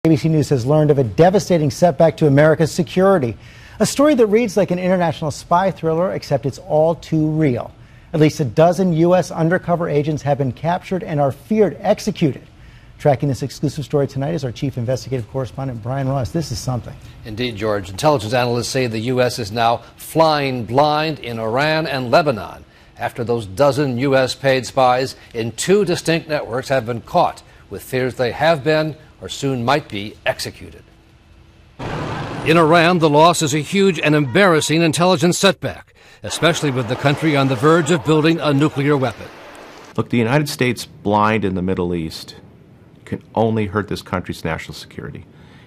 ABC News has learned of a devastating setback to America's security. A story that reads like an international spy thriller, except it's all too real. At least a dozen U.S. undercover agents have been captured and are feared executed. Tracking this exclusive story tonight is our chief investigative correspondent, Brian Ross. This is something. Indeed, George. Intelligence analysts say the U.S. is now flying blind in Iran and Lebanon after those dozen U.S. paid spies in two distinct networks have been caught, with fears they have been or soon might be executed. In Iran, the loss is a huge and embarrassing intelligence setback, especially with the country on the verge of building a nuclear weapon. Look, the United States blind in the Middle East can only hurt this country's national security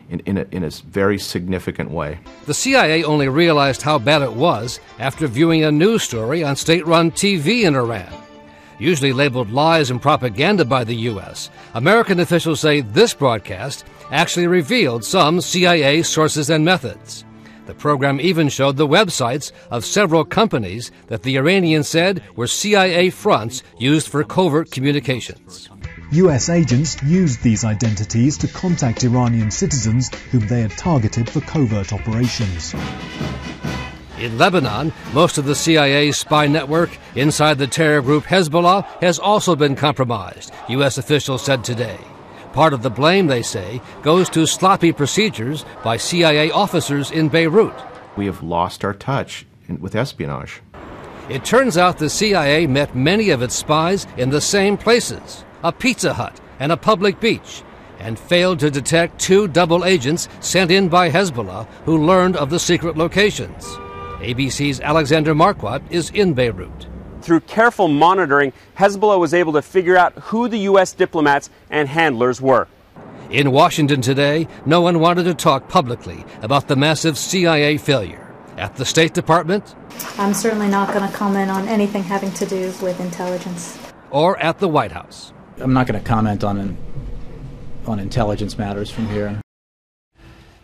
in a very significant way. The CIA only realized how bad it was after viewing a news story on state-run TV in Iran. Usually labeled lies and propaganda by the U.S., American officials say this broadcast actually revealed some CIA sources and methods. The program even showed the websites of several companies that the Iranians said were CIA fronts used for covert communications. U.S. agents used these identities to contact Iranian citizens whom they had targeted for covert operations. In Lebanon, most of the CIA's spy network inside the terror group Hezbollah has also been compromised, U.S. officials said today. Part of the blame, they say, goes to sloppy procedures by CIA officers in Beirut. We have lost our touch with espionage. It turns out the CIA met many of its spies in the same places, a Pizza Hut and a public beach, and failed to detect two double agents sent in by Hezbollah who learned of the secret locations. ABC's Alexander Marquardt is in Beirut. Through careful monitoring, Hezbollah was able to figure out who the U.S. diplomats and handlers were. In Washington today, no one wanted to talk publicly about the massive CIA failure. At the State Department, I'm certainly not going to comment on anything having to do with intelligence. Or at the White House. I'm not going to comment on intelligence matters from here.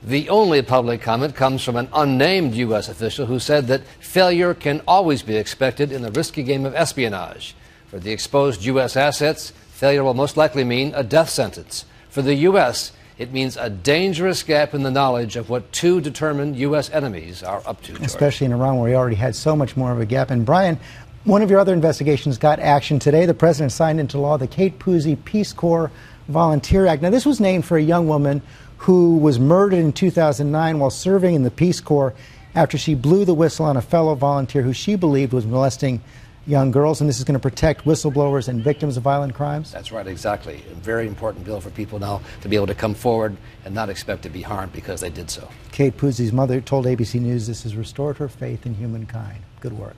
The only public comment comes from an unnamed U.S. official who said that failure can always be expected in the risky game of espionage. For the exposed U.S. assets, failure will most likely mean a death sentence. For the U.S., it means a dangerous gap in the knowledge of what two determined U.S. enemies are up to, George. Especially in Iran, where we already had so much more of a gap. And Brian, one of your other investigations got action today. The president signed into law the Kate Pusey Peace Corps Volunteer Act. Now, this was named for a young woman who was murdered in 2009 while serving in the Peace Corps after she blew the whistle on a fellow volunteer who she believed was molesting young girls. And this is going to protect whistleblowers and victims of violent crimes? That's right, exactly. A very important bill for people now to be able to come forward and not expect to be harmed because they did so. Kate Pusey's mother told ABC News this has restored her faith in humankind. Good work.